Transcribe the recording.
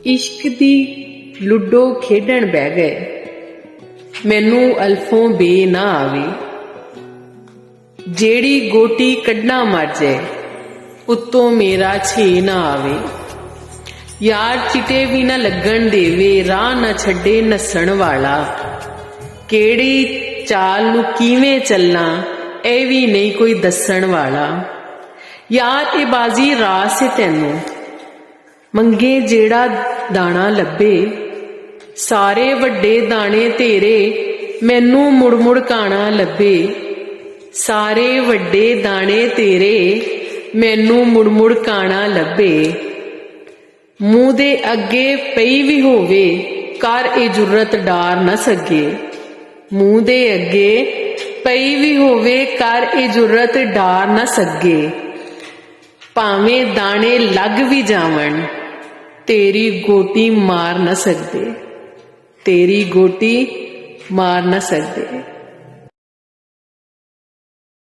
इश्क दी लुडो खेडण बह गए। मैनू अल्फों बे ना आवे, जेड़ी गोटी कड्ढना मर जाए, उत्तों मेरा छे ना आवे। यार चिटे भी ना लगन देवे, राह ना छड्डे नस्सण वाला। केड़ी चाल नू किवें चलना, ए भी नहीं कोई दस्सण वाला। यार ए बाजी राह से तैनू मंगे जेड़ा दाना लभे। सारे वड्डे दाने तेरे मैनू मुड़ मुड़ काना लभे। सारे वड्डे दाने तेरे मैनू मुड़ मुड़ काना लभे। मूँह दे अगे पई भी होवे, कर ए जुर्रत डार न सके। मूँह दे अगे पई भी होवे, कर ए जुर्रत डार न सके। भावें दाने लग भी जावन, तेरी गोटी मार न सकदे। तेरी गोटी मार न सकदे।